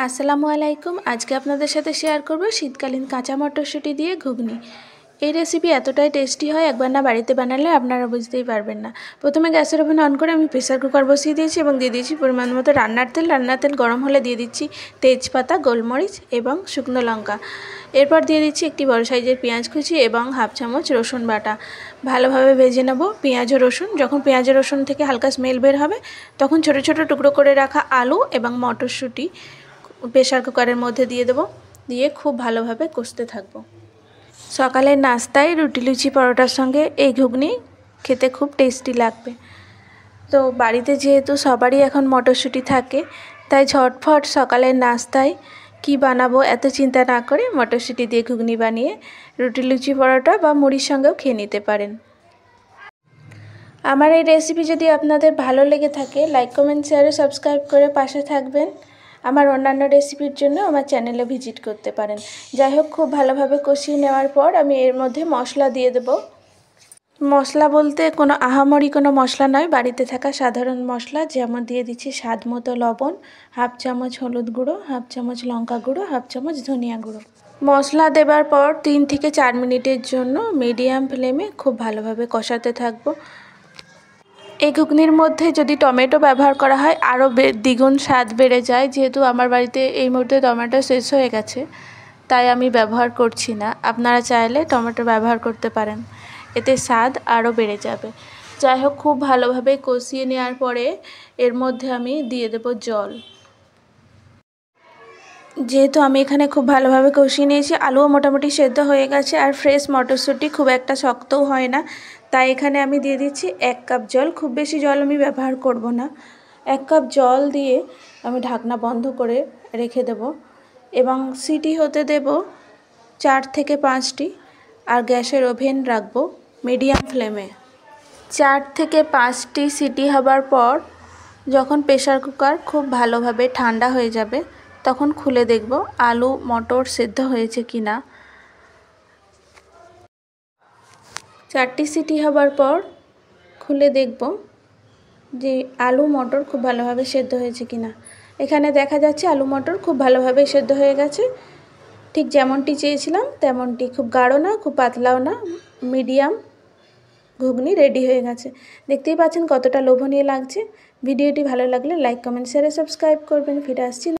আসসালামু আলাইকুম। আজকে আপনাদের সাথে শেয়ার করব শীতকালীন কাঁচা মটরশুঁটি দিয়ে ঘুগনি। এই রেসিপি এতটাই টেস্টি হয়, একবার না বাড়িতে বানালে আপনারা বুঝতেই পারবেন না। প্রথমে গ্যাসের ওভেন অন করে আমি প্রেসার কুকার বসিয়ে দিয়েছি এবং দিয়ে দিয়েছি পরিমাণ মতো রান্নার তেল। রান্নার তেল গরম হলে দিয়ে দিচ্ছি তেজপাতা, গোলমরিচ এবং শুকনো লঙ্কা। এরপর দিয়ে দিচ্ছি একটি বড় সাইজের পেঁয়াজ কুচি এবং হাফ চামচ রসুন বাটা। ভালোভাবে ভেজে নেব পেঁয়াজ ও রসুন। যখন পেঁয়াজ ও রসুন থেকে হালকা স্মেল বের হবে তখন ছোট ছোট টুকরো করে রাখা আলু এবং মটরশুঁটি প্রেসার কুকারের মধ্যে দিয়ে দেবো। দিয়ে খুব ভালোভাবে কষতে থাকবো। সকালের নাস্তায় রুটি, লুচি, পরোটার সঙ্গে এই ঘুগনি খেতে খুব টেস্টি লাগবে। তো বাড়িতে যেহেতু সবারই এখন মটরশুঁটি থাকে, তাই ঝটফট সকালের নাস্তায় কি বানাবো এত চিন্তা না করে মটরশুঁটি দিয়ে ঘুগনি বানিয়ে রুটি, লুচি, পরোটা বা মুড়ির সঙ্গেও খেয়ে নিতে পারেন। আমার এই রেসিপি যদি আপনাদের ভালো লেগে থাকে, লাইক, কমেন্ট, শেয়ার ও সাবস্ক্রাইব করে পাশে থাকবেন। আমার অন্যান্য রেসিপির জন্য আমার চ্যানেলে ভিজিট করতে পারেন। যাই হোক, খুব ভালোভাবে কষিয়ে নেওয়ার পর আমি এর মধ্যে মশলা দিয়ে দেব। মশলা বলতে কোনো আহামরি কোনো মশলা নয়, বাড়িতে থাকা সাধারণ মশলা। যেমন দিয়ে দিচ্ছি স্বাদ মতো লবণ, হাফ চামচ হলুদ গুঁড়ো, হাফ চামচ লঙ্কা গুঁড়ো, হাফ চামচ ধনিয়া গুঁড়ো। মশলা দেবার পর 3 থেকে 4 মিনিটের জন্য মিডিয়াম ফ্লেমে খুব ভালোভাবে কষাতে থাকবো। এই ঘুগনির মধ্যে যদি টমেটো ব্যবহার করা হয় আরও দ্বিগুণ স্বাদ বেড়ে যায়। যেহেতু আমার বাড়িতে এই মুহূর্তে টমেটো শেষ হয়ে গেছে, তাই আমি ব্যবহার করছি না। আপনারা চাইলে টমেটো ব্যবহার করতে পারেন, এতে স্বাদ আরও বেড়ে যাবে। যাই হোক, খুব ভালোভাবে কষিয়ে নেওয়ার পরে এর মধ্যে আমি দিয়ে দেব জল। যেহেতু আমি এখানে খুব ভালোভাবে কষিয়ে নিয়েছি, আলুও মোটামুটি সেদ্ধ হয়ে গেছে আর ফ্রেশ মটরশুঁটি খুব একটা শক্তও হয় না, তাই এখানে আমি দিয়ে দিচ্ছি 1 কাপ জল। খুব বেশি জল আমি ব্যবহার করব না। 1 কাপ জল দিয়ে আমি ঢাকনা বন্ধ করে রেখে দেব এবং সিটি হতে দেব 4 থেকে 5টি। আর গ্যাসের ওভেন রাখবো মিডিয়াম ফ্লেমে। 4 থেকে 5টি সিটি হবার পর যখন প্রেসার কুকার খুব ভালোভাবে ঠান্ডা হয়ে যাবে তখন খুলে দেখব আলু মটর সেদ্ধ হয়েছে কি না। 4টি সিটি হবার পর খুলে দেখব যে আলু মটর খুব ভালোভাবে সেদ্ধ হয়েছে কি না। এখানে দেখা যাচ্ছে আলু মটর খুব ভালোভাবে সেদ্ধ হয়ে গেছে, ঠিক যেমনটি চেয়েছিলাম তেমনটি। খুব গাঢ় না, খুব পাতলাও না, মিডিয়াম ঘুগনি রেডি হয়ে গেছে। দেখতেই পাচ্ছেন কতটা লোভনীয় লাগছে। ভিডিওটি ভালো লাগলে লাইক, কমেন্ট, শেয়ার, সাবস্ক্রাইব করবেন। ফিরে আসছি।